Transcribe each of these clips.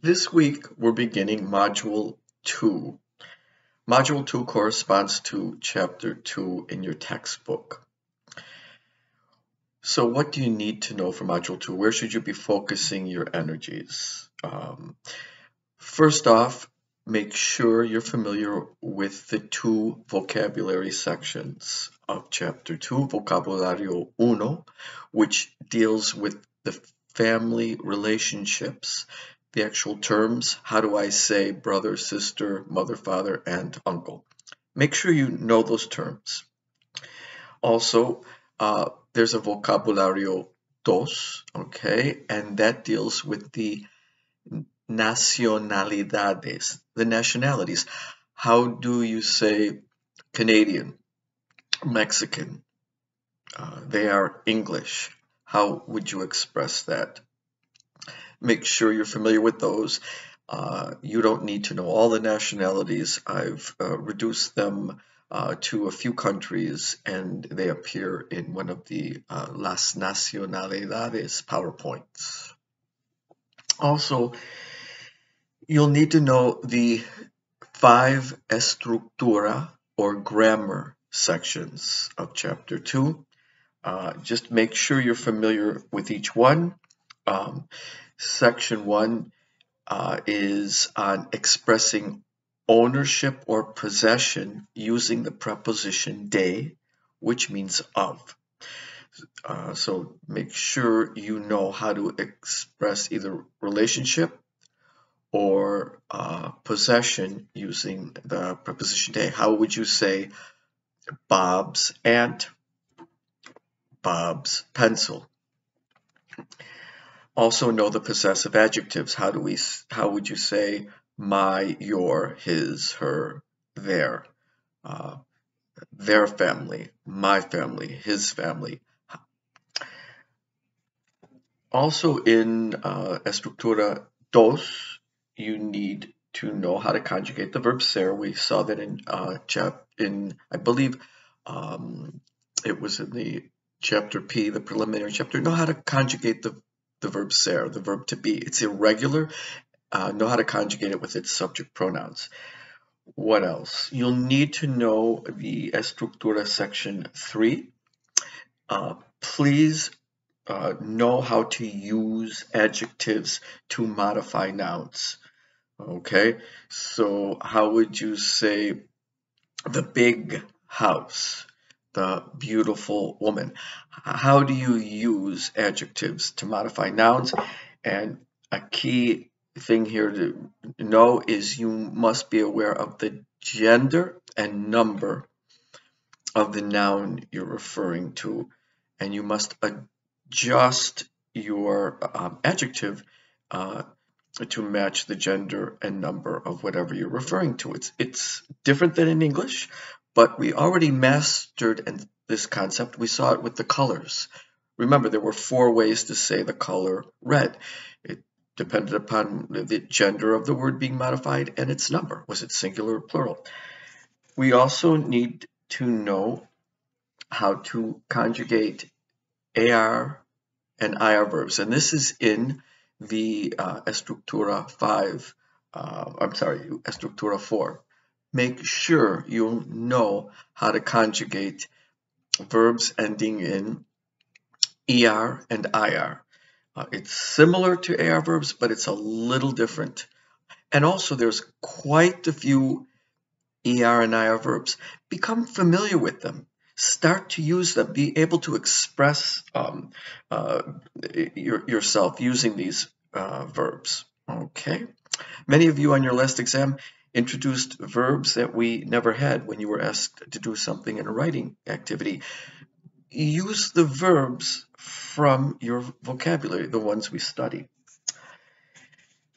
This week we're beginning Module 2. Module 2 corresponds to Chapter 2 in your textbook. So what do you need to know for Module 2? Where should you be focusing your energies? First off, make sure you're familiar with the two vocabulary sections of Chapter 2, Vocabulario 1, which deals with the family relationships. The actual terms, how do I say brother, sister, mother, father, and uncle? Make sure you know those terms. Also, there's a vocabulario 2, okay, and that deals with the nacionalidades, the nationalities. How do you say Canadian, Mexican? They are English. How would you express that? Make sure you're familiar with those. You don't need to know all the nationalities. I've reduced them to a few countries, and they appear in one of the Las Nacionalidades PowerPoints. Also, you'll need to know the 5 estructura or grammar sections of Chapter 2. Just make sure you're familiar with each one. Section 1 is on expressing ownership or possession using the preposition de, which means of. So make sure you know how to express either relationship or possession using the preposition de. How would you say Bob's aunt, Bob's pencil? Also know the possessive adjectives. How would you say my, your, his, her, their? Their family, my family, his family. Also in Estructura 2, you need to know how to conjugate the verb ser. We saw that in I believe it was in the chapter P, the preliminary chapter. Know how to conjugate the verb ser, the verb to be. It's irregular. Know how to conjugate it with its subject pronouns. What else? You'll need to know the Estructura section 3. Please know how to use adjectives to modify nouns. Okay, so how would you say the big house, the beautiful woman? How do you use adjectives to modify nouns? And a key thing here to know is you must be aware of the gender and number of the noun you're referring to, and you must adjust your adjective to match the gender and number of whatever you're referring to. It's different than in English, but we already mastered this concept. We saw it with the colors. Remember, there were 4 ways to say the color red. It depended upon the gender of the word being modified and its number. Was it singular or plural? We also need to know how to conjugate AR and IR verbs, and this is in the Estructura 4. Make sure you know how to conjugate verbs ending in ER and IR. It's similar to AR verbs, but it's a little different. And also there's quite a few ER and IR verbs. Become familiar with them. Start to use them. Be able to express yourself using these verbs. Okay. Many of you on your last exam introduced verbs that we never had when you were asked to do something in a writing activity. Use the verbs from your vocabulary, the ones we study.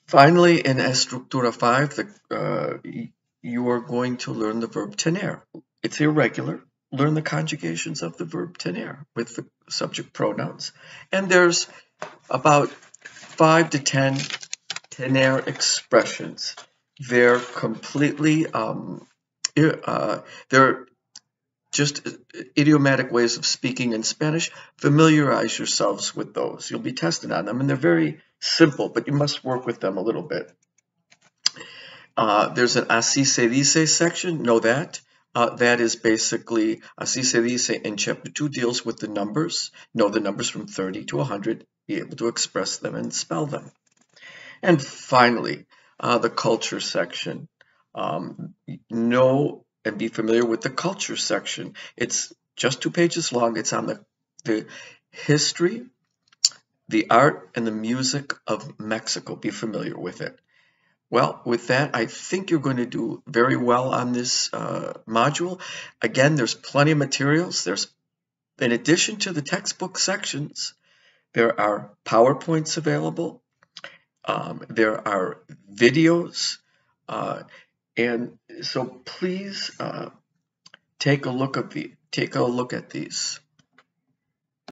Finally, in Estructura 5, you are going to learn the verb tener. It's irregular. Learn the conjugations of the verb tener with the subject pronouns. And there's about 5 to 10 tener expressions. They're completely, they're just idiomatic ways of speaking in Spanish. Familiarize yourselves with those. You'll be tested on them, and they're very Simple, but you must work with them a little bit. There's an Así se dice section. Know that. That is basically Así se dice in chapter 2 deals with the numbers. Know the numbers from 30 to 100. Be able to express them and spell them. And finally, the culture section. Know and be familiar with the culture section. It's just 2 pages long. It's on the history, the art, and the music of Mexico. Be familiar with it. Well, with that, I think you're going to do very well on this module. Again, there's plenty of materials. In addition to the textbook sections, there are PowerPoints available. There are videos. And so please take a look at these.